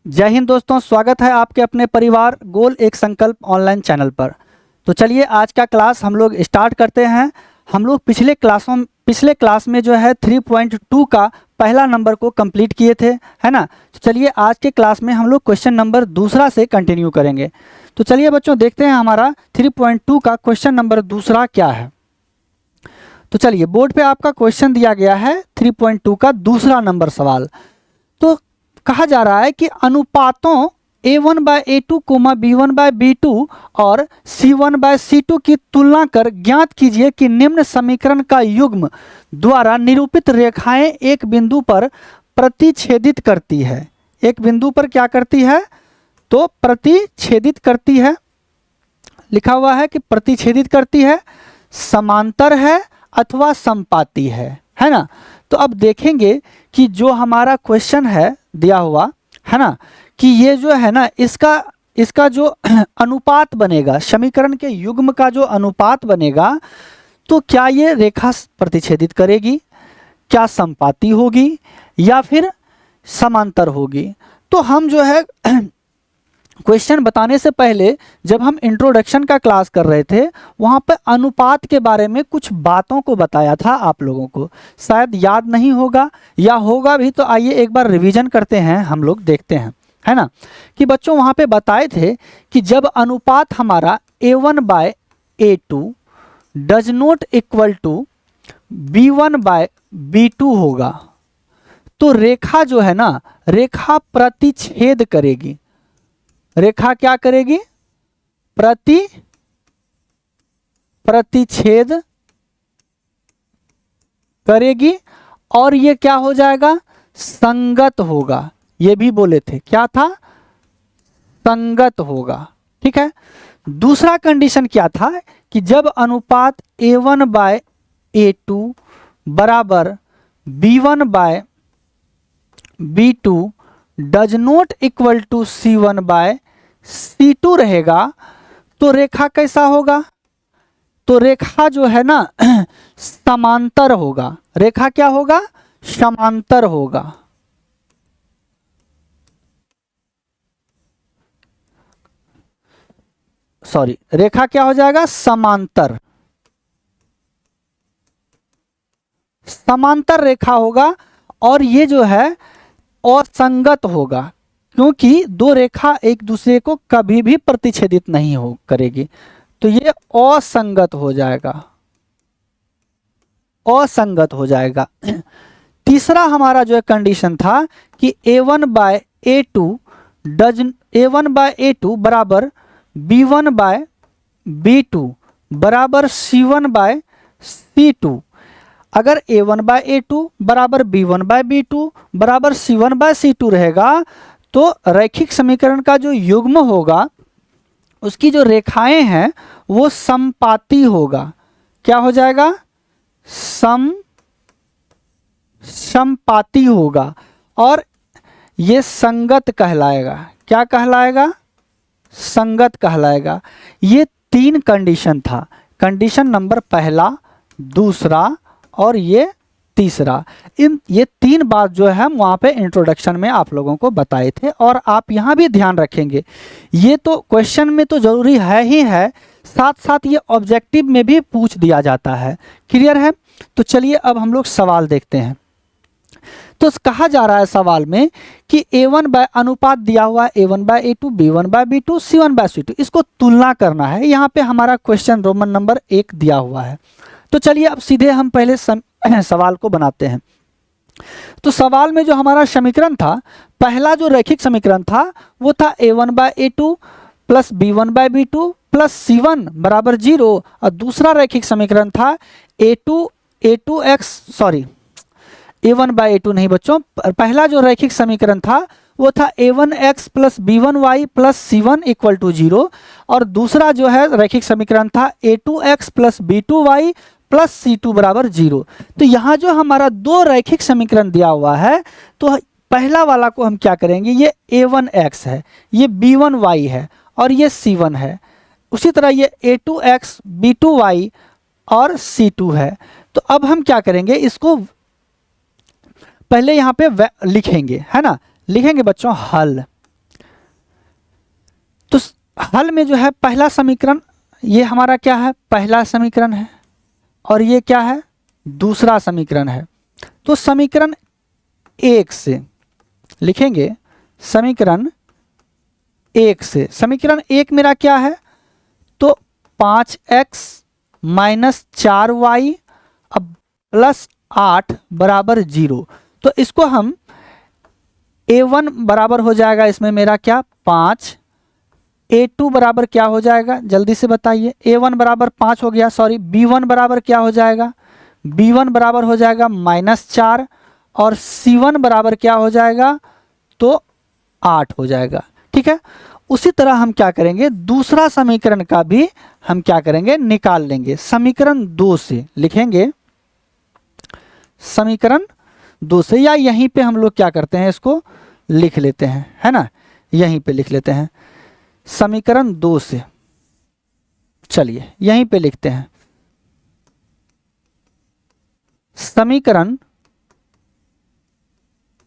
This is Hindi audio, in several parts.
जय हिंद दोस्तों, स्वागत है आपके अपने परिवार गोल एक संकल्प ऑनलाइन चैनल पर। तो चलिए आज का क्लास हम लोग स्टार्ट करते हैं। हम लोग पिछले क्लास में जो है 3.2 का पहला नंबर को कंप्लीट किए थे, है ना। तो चलिए आज के क्लास में हम लोग क्वेश्चन नंबर दूसरा से कंटिन्यू करेंगे। तो चलिए बच्चों देखते हैं हमारा 3.2 का क्वेश्चन नंबर दूसरा क्या है। तो चलिए बोर्ड पे आपका क्वेश्चन दिया गया है 3.2 का दूसरा नंबर सवाल। तो कहा जा रहा है कि अनुपातों a1/a2, b1/b2 और c1/c2 की तुलना कर ज्ञात कीजिए कि निम्न समीकरण का युग्म द्वारा निरूपित रेखाएं एक बिंदु पर प्रतिच्छेदित करती है। एक बिंदु पर क्या करती है? तो प्रतिच्छेदित करती है। लिखा हुआ है कि प्रतिच्छेदित करती है, समांतर है अथवा समपाती है ना। तो अब देखेंगे कि जो हमारा क्वेश्चन है दिया हुआ है ना, कि ये जो है ना इसका जो अनुपात बनेगा, समीकरण के युग्म का जो अनुपात बनेगा, तो क्या ये रेखा प्रतिच्छेदित करेगी, क्या समपाती होगी या फिर समांतर होगी। तो हम जो है क्वेश्चन बताने से पहले जब हम इंट्रोडक्शन का क्लास कर रहे थे वहाँ पे अनुपात के बारे में कुछ बातों को बताया था। आप लोगों को शायद याद नहीं होगा या होगा भी, तो आइए एक बार रिवीजन करते हैं, हम लोग देखते हैं, है ना। कि बच्चों वहाँ पे बताए थे कि जब अनुपात हमारा a1/a2 does not equal to b1/b2 होगा तो रेखा जो है ना, रेखा प्रतिच्छेद करेगी। रेखा क्या करेगी? प्रतिच्छेद करेगी और ये क्या हो जाएगा? संगत होगा। ये भी बोले थे, क्या था? संगत होगा। ठीक है। दूसरा कंडीशन क्या था कि जब अनुपात a1/a2 बराबर b1/b2 does not equal to c1/c2 रहेगा तो रेखा कैसा होगा? तो रेखा जो है ना समांतर होगा। रेखा क्या होगा? समांतर होगा। सॉरी, रेखा क्या हो जाएगा? समांतर। समांतर रेखा होगा और ये जो है असंगत होगा, क्योंकि दो रेखा एक दूसरे को कभी भी प्रतिच्छेदित नहीं हो करेगी, तो ये असंगत हो जाएगा। असंगत हो जाएगा। तीसरा हमारा जो है कंडीशन था कि a1/a2 बराबर b1/b2 बराबर c1/c2। अगर a1/a2 बराबर b1/b2 बराबर c1/c2 रहेगा तो रैखिक समीकरण का जो युग्म होगा उसकी जो रेखाएं हैं वो समपाती होगा। क्या हो जाएगा? समपाती होगा और ये संगत कहलाएगा। क्या कहलाएगा? संगत कहलाएगा। ये तीन कंडीशन था। कंडीशन नंबर पहला, दूसरा और ये तीसरा। ये तीन बात जो है हम वहाँ पे इंट्रोडक्शन में आप लोगों को बताए थे और आप यहाँ भी ध्यान रखेंगे। ये तो क्वेश्चन में तो जरूरी है ही है, साथ साथ ये ऑब्जेक्टिव में भी पूछ दिया जाता है। क्लियर है? तो चलिए अब हम लोग सवाल देखते हैं। तो कहा जा रहा है सवाल में कि अनुपात दिया हुआ है a1/a2 b1/b2 c1/c2, इसको तुलना करना है। यहाँ पे हमारा क्वेश्चन रोमन नंबर 1 दिया हुआ है। तो चलिए अब सीधे हम पहले सवाल को बनाते हैं। तो सवाल में जो हमारा समीकरण था, पहला जो रैखिक समीकरण था वो था a1/a2 plus b1/b2 plus c1 बराबर 0 और दूसरा रैखिक समीकरण था a1/a2 नहीं बच्चों, पहला जो रैखिक समीकरण था वो था a1x plus b1y plus c1 equal to 0 और दूसरा जो है रैखिक समीकरण था a2x plus b2y plus c2 बराबर 0। तो यहाँ जो हमारा दो रैखिक समीकरण दिया हुआ है, तो पहला वाला को हम क्या करेंगे? ये a1x है, ये b1y है और ये c1 है। उसी तरह ये a2x b2y और c2 है। तो अब हम क्या करेंगे? इसको पहले यहाँ पे लिखेंगे, है ना। लिखेंगे बच्चों हल। तो हल में जो है पहला समीकरण, ये हमारा क्या है, पहला समीकरण है, और ये क्या है, दूसरा समीकरण है। तो समीकरण 1 से लिखेंगे, समीकरण 1 से, समीकरण 1 मेरा क्या है, तो 5x माइनस 4y अब प्लस 8 बराबर 0। तो इसको हम a1 बराबर हो जाएगा इसमें मेरा क्या, 5, a2 बराबर क्या हो जाएगा, जल्दी से बताइए। a1 बराबर 5 हो गया, सॉरी, b1 बराबर क्या हो जाएगा, b1 बराबर हो जाएगा -4, और c1 बराबर क्या हो जाएगा, तो 8 हो जाएगा। ठीक है, उसी तरह हम क्या करेंगे, दूसरा समीकरण का भी हम क्या करेंगे, निकाल लेंगे। समीकरण 2 से लिखेंगे, समीकरण 2 से, या यहीं पे हम लोग क्या करते हैं, इसको लिख लेते हैं, है ना, यहीं पे लिख लेते हैं। समीकरण 2 से, चलिए यहीं पे लिखते हैं, समीकरण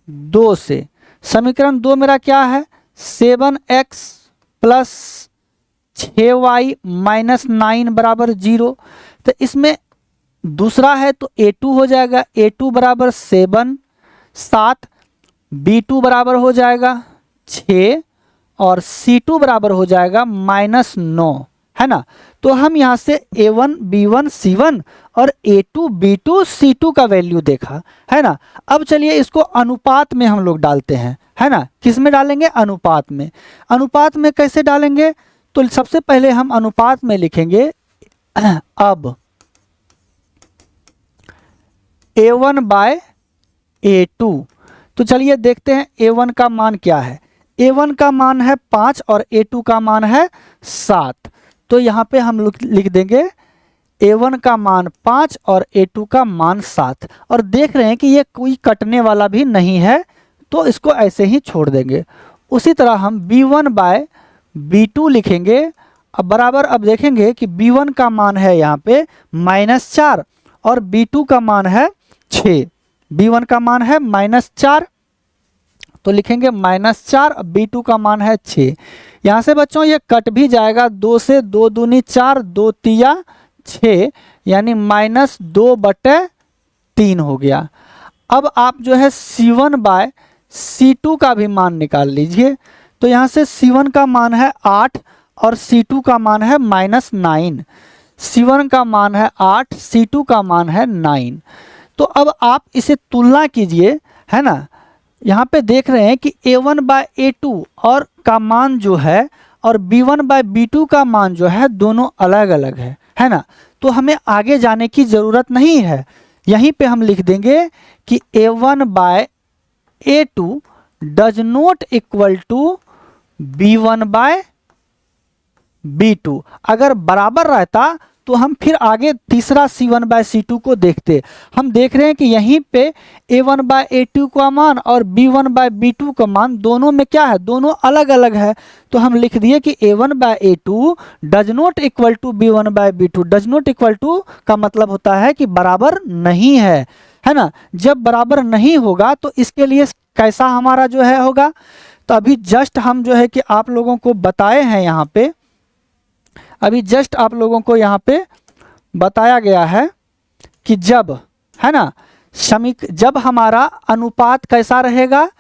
2 से। समीकरण 2 मेरा क्या है, 7x प्लस 6y माइनस 9 बराबर 0। तो इसमें दूसरा है तो a2 हो जाएगा, a2 बराबर 7, b2 बराबर हो जाएगा 6, और c2 बराबर हो जाएगा -9, है ना। तो हम यहाँ से a1 b1 c1 और a2 b2 c2 का वैल्यू देखा, है ना। अब चलिए इसको अनुपात में हम लोग डालते हैं, है ना। किस में डालेंगे, अनुपात में। अनुपात में कैसे डालेंगे, तो सबसे पहले हम अनुपात में लिखेंगे अब a1 बाय a2। तो चलिए देखते हैं a1 का मान क्या है। a1 का मान है 5 और a2 का मान है 7। तो यहाँ पे हम लोग लिख देंगे a1 का मान 5 और a2 का मान 7, और देख रहे हैं कि ये कोई कटने वाला भी नहीं है, तो इसको ऐसे ही छोड़ देंगे। उसी तरह हम b1 बाय b2 लिखेंगे। अब बराबर, अब देखेंगे कि b1 का मान है यहाँ पे -4 और b2 का मान है 6। b1 का मान है -4, तो लिखेंगे -4, b2 का मान है 6। यहाँ से बच्चों ये कट भी जाएगा, 2 से 2 दूनी 4, 2 तिया 6, यानी -2/3 हो गया। अब आप जो है c1 बाय c2 का भी मान निकाल लीजिए। तो यहाँ से c1 का मान है 8 और c2 का मान है -9। c1 का मान है 8, c2 का मान है 9। तो अब आप इसे तुलना कीजिए, है ना। यहाँ पे देख रहे हैं कि a1 बाय a2 और का मान जो है और b1 बाय b2 का मान जो है दोनों अलग अलग है ना। तो हमें आगे जाने की ज़रूरत नहीं है, यहीं पे हम लिख देंगे कि a1 by a2 does not equal to b1 by b2। अगर बराबर रहता तो हम फिर आगे तीसरा c1 बाय c2 को देखते। हम देख रहे हैं कि यहीं पे a1 बाय a2 का मान और b1 बाय b2 का मान दोनों में क्या है, दोनों अलग अलग है। तो हम लिख दिए कि a1 by a2 does not equal to b1 by b2। Does not equal to का मतलब होता है कि बराबर नहीं है ना। जब बराबर नहीं होगा तो इसके लिए कैसा हमारा जो है होगा, तो अभी जस्ट हम जो है कि आप लोगों को बताए हैं यहाँ पे, अभी जस्ट आप लोगों को यहाँ पे बताया गया है कि जब, है ना, जब हमारा अनुपात कैसा रहेगा,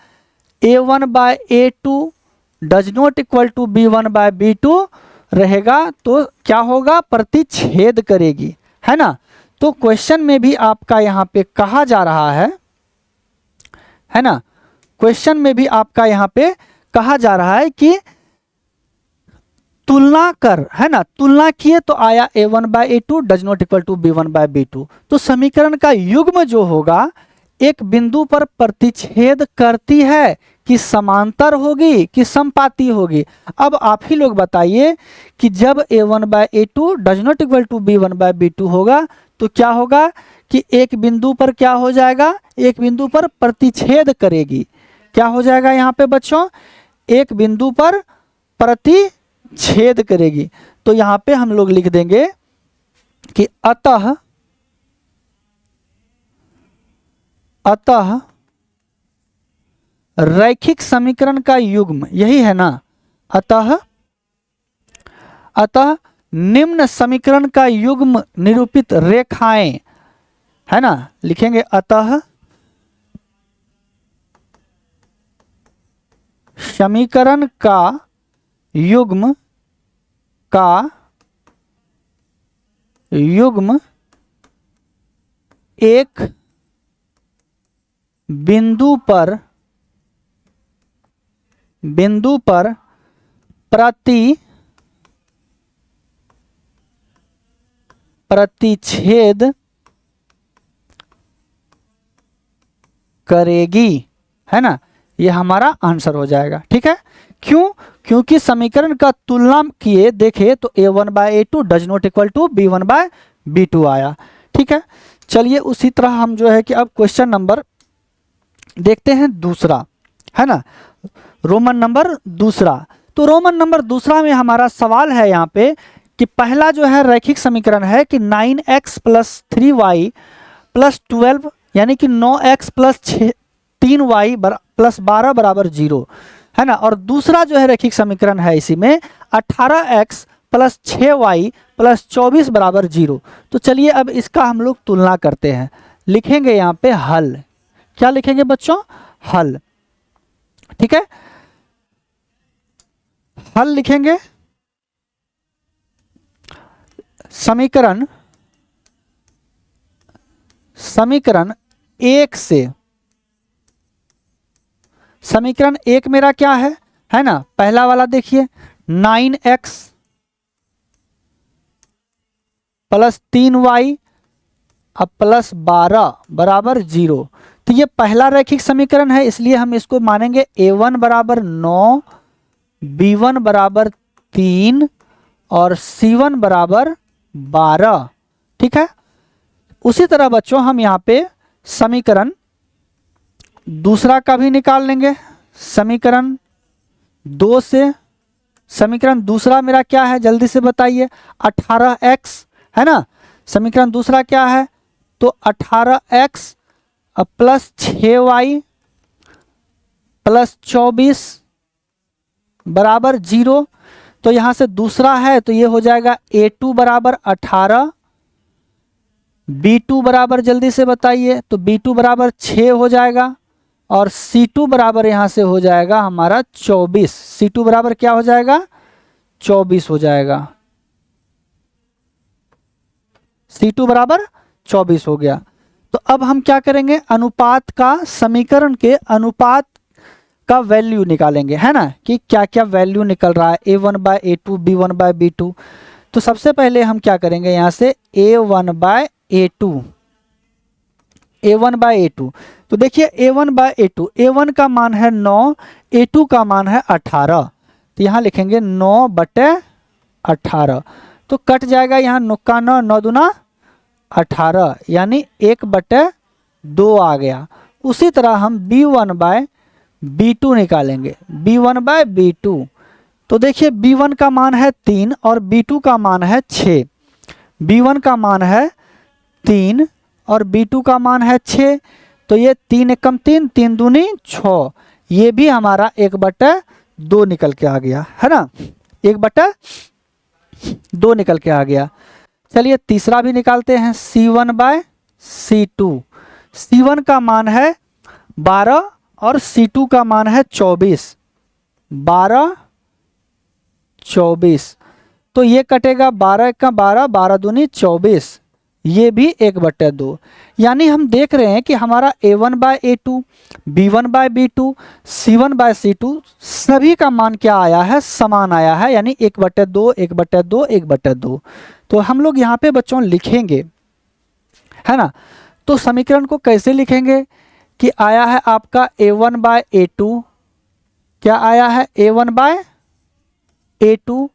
a1 by a2 does not equal to b1 by b2 रहेगा, तो क्या होगा, प्रतिच्छेद करेगी, है ना। तो क्वेश्चन में भी आपका यहाँ पे कहा जा रहा है ना, क्वेश्चन में भी आपका यहाँ पे कहा जा रहा है कि तुलना कर, है ना, तुलना किए तो आया a1 by a2 does not equal to b1 by b2। तो समीकरण का युग्म जो होगा एक बिंदु पर प्रतिच्छेद करती है कि समांतर होगी कि समपाती होगी। अब आप ही लोग बताइए कि जब a1 by a2 does not equal to b1 by b2 होगा तो क्या होगा कि एक बिंदु पर क्या हो जाएगा, एक बिंदु पर प्रतिच्छेद करेगी। क्या हो जाएगा यहाँ पे बच्चों, एक बिंदु पर प्रतिच्छेद करेगी। तो यहाँ पे हम लोग लिख देंगे कि अतः रैखिक समीकरण का युग्म, यही है ना, अतः अतः निम्न समीकरण का युग्म निरूपित रेखाएं, है ना, लिखेंगे अतः समीकरण का युग्म एक बिंदु पर प्रतिच्छेद करेगी, है ना। ये हमारा आंसर हो जाएगा। ठीक है, क्यों? क्योंकि समीकरण का तुलना किए देखे तो a1/a2 does not equal to b1/b2 आया। ठीक है, चलिए उसी तरह हम जो है कि अब क्वेश्चन नंबर देखते हैं दूसरा, है ना, रोमन नंबर दूसरा। तो रोमन नंबर दूसरा में हमारा सवाल है यहाँ पे कि पहला जो है रैखिक समीकरण है कि 9x + 3y + 12 यानी कि 9x + 3y + 12 = 0, है ना। और दूसरा जो है रैखिक समीकरण है इसी में 18x + 6y + 24 = 0। तो चलिए अब इसका हम लोग तुलना करते हैं। लिखेंगे यहाँ पे हल। क्या लिखेंगे बच्चों? हल। ठीक है, हल लिखेंगे समीकरण एक से। समीकरण एक मेरा क्या है ना, पहला वाला देखिए 9x + 3y + 12 = 0। तो ये पहला रैखिक समीकरण है, इसलिए हम इसको मानेंगे a1 = 9, b1 = 3 और c1 = 12। ठीक है, उसी तरह बच्चों हम यहाँ पे समीकरण दूसरा का भी निकाल लेंगे। समीकरण 2 से, समीकरण दूसरा मेरा क्या है जल्दी से बताइए? 18x, है ना। समीकरण दूसरा क्या है? तो 18x + 6y + 24 = 0। तो यहाँ से दूसरा है तो ये हो जाएगा a2 = 18, b2 बराबर जल्दी से बताइए? तो b2 = 6 हो जाएगा और c2 बराबर यहाँ से हो जाएगा हमारा 24। c2 बराबर क्या हो जाएगा? 24 हो जाएगा। c2 बराबर 24 हो गया। तो अब हम क्या करेंगे? अनुपात का, समीकरण के अनुपात का वैल्यू निकालेंगे, है ना, कि क्या क्या वैल्यू निकल रहा है a1/a2 b1/b2। तो सबसे पहले हम क्या करेंगे यहाँ से a1/a2। तो देखिए a1/a2, a1 का मान है 9, a2 का मान है 18। तो यहाँ लिखेंगे 9/18। तो कट जाएगा यहाँ 9 का 9, 9 दूना 18 यानी 1/2 आ गया। उसी तरह हम b1/b2 निकालेंगे, b1/b2। तो देखिए b1 का मान है 3 और b2 का मान है 6। b1 का मान है 3 और b2 का मान है 6। तो ये 3 एकम 3, 3 दूनी 6, ये भी हमारा 1/2 निकल के आ गया, है ना, 1/2 निकल के आ गया। चलिए तीसरा भी निकालते हैं, c1/c2। c1 का मान है 12 और c2 का मान है 24, 12, 24। तो ये कटेगा 12 का 12, 12 दूनी 24, ये भी 1/2। यानी हम देख रहे हैं कि हमारा a1/a2, b1/b2, c1/c2 सभी का मान क्या आया है? समान आया है, यानी 1/2, 1/2, 1/2। तो हम लोग यहाँ पे बच्चों लिखेंगे, है ना। तो समीकरण को कैसे लिखेंगे कि आया है आपका a1/a2, क्या आया है? a1/a2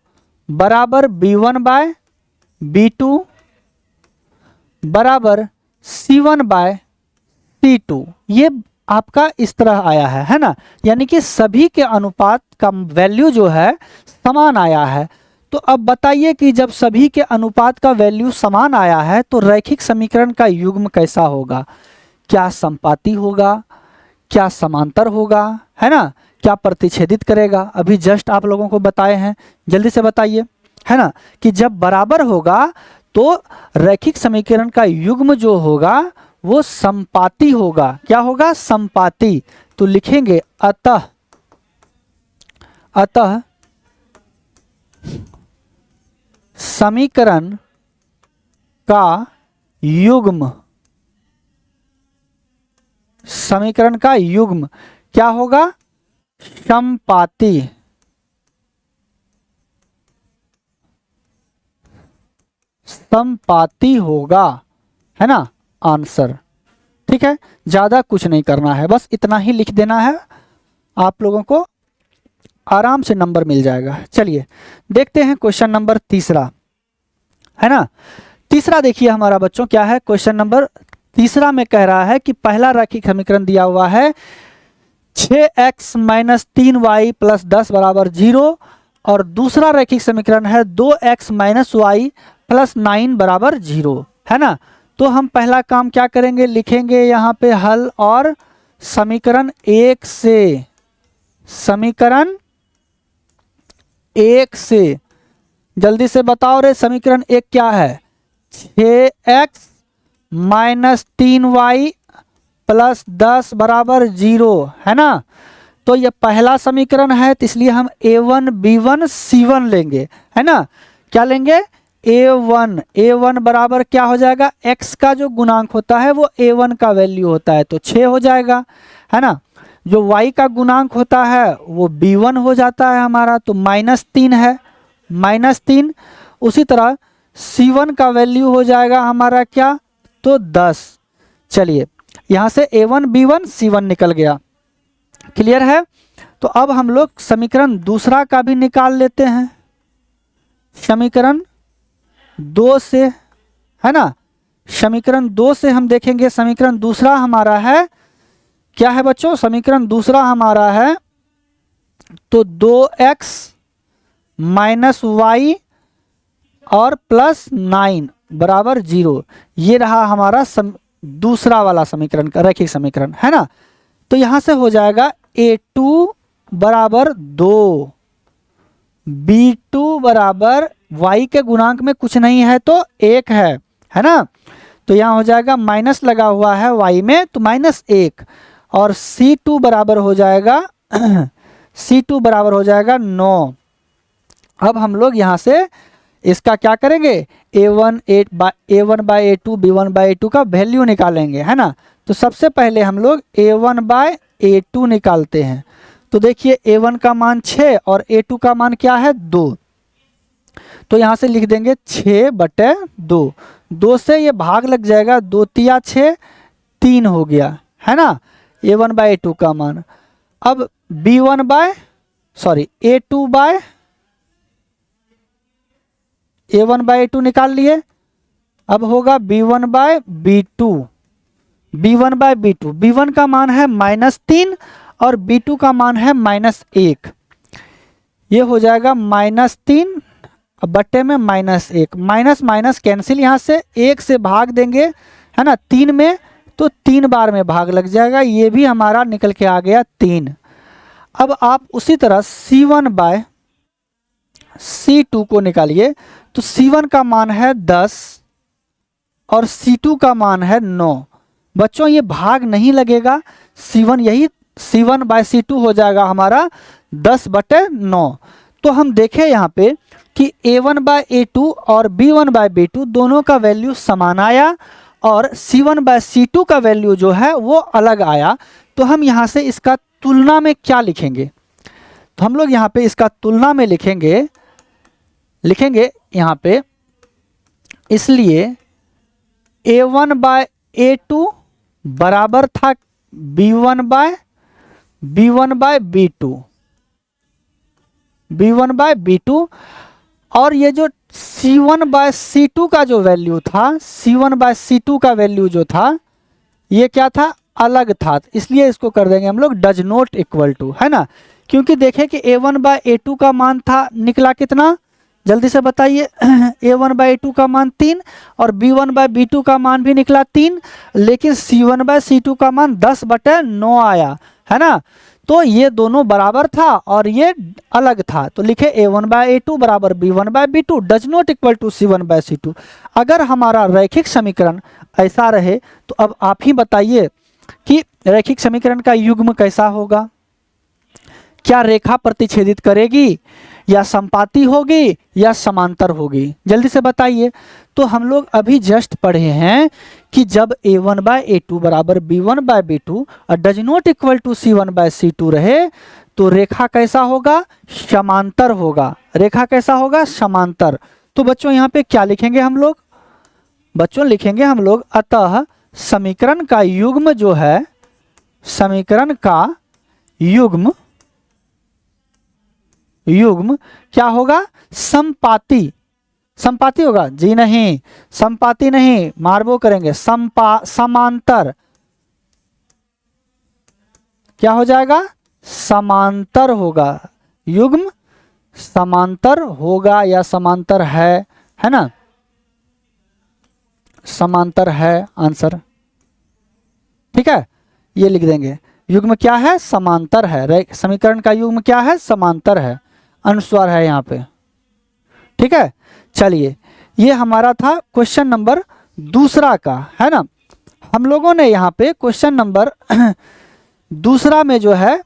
बराबर b1/b2 बराबर c1/c2। ये आपका इस तरह आया है ना, यानी कि सभी के अनुपात का वैल्यू जो है समान आया है। तो अब बताइए कि जब सभी के अनुपात का वैल्यू समान आया है तो रैखिक समीकरण का युग्म कैसा होगा? क्या समपाती होगा, क्या समांतर होगा, है ना, क्या प्रतिच्छेदित करेगा? अभी जस्ट आप लोगों को बताए हैं, जल्दी से बताइए, है ना, कि जब बराबर होगा तो रैखिक समीकरण का युग्म जो होगा वो समपाती होगा। क्या होगा? समपाती। तो लिखेंगे अतः समीकरण का युग्म, समीकरण का युग्म क्या होगा? समपाती। समपाती होगा, है ना आंसर। ठीक है, ज्यादा कुछ नहीं करना है, बस इतना ही लिख देना है, आप लोगों को आराम से नंबर मिल जाएगा। चलिए देखते हैं क्वेश्चन नंबर तीसरा, है ना। तीसरा देखिए हमारा बच्चों क्या है, क्वेश्चन नंबर तीसरा में कह रहा है कि पहला रैखिक समीकरण दिया हुआ है 6x माइनस 3y प्लस 10 बराबर 0, और दूसरा रैखिक समीकरण है 2x माइनस वाई प्लस 9 बराबर 0, है ना। तो हम पहला काम क्या करेंगे, लिखेंगे यहाँ पे हल, और समीकरण 1 से, समीकरण 1 से जल्दी से बताओ रे, समीकरण 1 क्या है? 6x माइनस 3y प्लस 10 बराबर 0, है ना। तो ये पहला समीकरण है, तो इसलिए हम a1 b1 c1 लेंगे, है ना। क्या लेंगे? a1 बराबर क्या हो जाएगा? x का जो गुणांक होता है वो a1 का वैल्यू होता है, तो 6 हो जाएगा, है ना। जो y का गुणांक होता है वो b1 हो जाता है हमारा, तो -3 है, -3। उसी तरह c1 का वैल्यू हो जाएगा हमारा क्या? तो 10। चलिए यहाँ से a1 b1 c1 निकल गया, क्लियर है। तो अब हम लोग समीकरण दूसरा का भी निकाल लेते हैं, समीकरण 2 से, है ना। समीकरण 2 से हम देखेंगे, समीकरण दूसरा हमारा है क्या है बच्चों? समीकरण दूसरा हमारा है तो 2x माइनस वाई और प्लस 9 बराबर 0, ये रहा हमारा दूसरा वाला समीकरण का रैखिक समीकरण, है ना। तो यहां से हो जाएगा a2 बराबर 2, b2 बराबर y के गुणांक में कुछ नहीं है तो 1 है ना। तो यहाँ हो जाएगा माइनस लगा हुआ है y में, तो -1, और c2 बराबर हो जाएगा c2 बराबर हो जाएगा 9। अब हम लोग यहाँ से इसका क्या करेंगे? a1 by a2 b1 by a2 का वैल्यू निकालेंगे, है ना। तो सबसे पहले हम लोग a1 बाई a2 निकालते हैं। तो देखिए a1 का मान 6 और a2 का मान क्या है? 2। तो यहाँ से लिख देंगे 6/2, 2 से ये भाग लग जाएगा, 2 तिया 6, 3 हो गया, है ना a1 बाई a2 का मान। अब b1 bye a2 bye a1 by a2 निकाल लिए। अब होगा b1 by b2, b1 by b2, b1 का मान है -3 और b2 का मान है -1, ये हो जाएगा -3 बट्टे में -1, माइनस माइनस कैंसिल, यहाँ से 1 से भाग देंगे, है ना 3 में, तो 3 बार में भाग लग जाएगा, ये भी हमारा निकल के आ गया 3। अब आप उसी तरह c1 बाय c2 को निकालिए। तो c1 का मान है 10 और c2 का मान है 9। बच्चों ये भाग नहीं लगेगा, c1 बाय c2 हो जाएगा हमारा 10/9। तो हम देखें यहाँ पे कि a1 बाय a2 और b1 बाय b2 दोनों का वैल्यू समान आया, और c1 बाय c2 का वैल्यू जो है वो अलग आया। तो हम यहाँ से इसका तुलना में क्या लिखेंगे? तो हम लोग यहाँ पे इसका तुलना में लिखेंगे यहाँ पे, इसलिए a1 बाय a2 बराबर था b1 बाय b2, और ये जो c1 बाय c2 का जो वैल्यू था, c1 बाय c2 का वैल्यू जो था ये क्या था? अलग था, इसलिए इसको कर देंगे हम लोग डज नॉट इक्वल टू, है ना। क्योंकि देखें कि a1 बाय a2 का मान था, निकला कितना? जल्दी से बताइए a1 बाय a2 का मान 3 और b1 बाय b2 का मान भी निकला 3, लेकिन c1 बाय c2 का मान 10/9 आया, है ना। तो ये दोनों बराबर था और ये अलग था, तो लिखे a1/a2 बराबर b1/b2 does not equal to c1/c2। अगर हमारा रैखिक समीकरण ऐसा रहे तो अब आप ही बताइए कि रैखिक समीकरण का युग्म कैसा होगा। क्या रेखा प्रतिच्छेदित करेगी, या समपाती होगी, या समांतर होगी, जल्दी से बताइए। तो हम लोग अभी जस्ट पढ़े हैं कि जब a1/a2 बराबर b1/b2 और does not equal to c1/c2 रहे तो रेखा कैसा होगा, समांतर होगा। रेखा कैसा होगा, समांतर। तो बच्चों यहाँ पे क्या लिखेंगे हम लोग, बच्चों लिखेंगे हम लोग अतः समीकरण का युग्म जो है, समीकरण का युग्म क्या होगा, समपाती। समपाती होगा जी नहीं, समपाती नहीं, मार्बो करेंगे, समांतर। क्या हो जाएगा, समांतर होगा। युग्म समांतर होगा या समांतर है ना, समांतर है आंसर। ठीक है, ये लिख देंगे, युग्म क्या है, समांतर है। समीकरण का युग्म क्या है, समांतर है, अनुस्वार है यहाँ पे। ठीक है, चलिए ये हमारा था क्वेश्चन नंबर दूसरा का, है ना। हम लोगों ने यहाँ पे क्वेश्चन नंबर दूसरा में जो है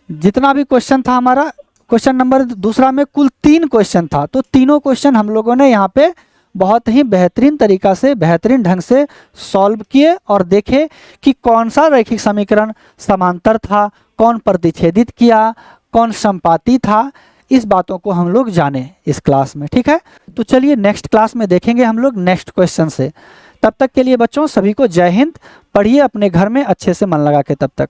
जितना भी क्वेश्चन था हमारा, क्वेश्चन नंबर दूसरा में कुल 3 क्वेश्चन था। तो तीनों क्वेश्चन हम लोगों ने यहाँ पे बहुत ही बेहतरीन तरीका से, बेहतरीन ढंग से सॉल्व किए और देखे कि कौन सा रैखिक समीकरण समांतर था, कौन प्रतिच्छेदित किया, कौन समपाती था। इस बातों को हम लोग जाने इस क्लास में। ठीक है, तो चलिए नेक्स्ट क्लास में देखेंगे हम लोग नेक्स्ट क्वेश्चन से। तब तक के लिए बच्चों सभी को जय हिंद। पढ़िए अपने घर में अच्छे से मन लगा के तब तक।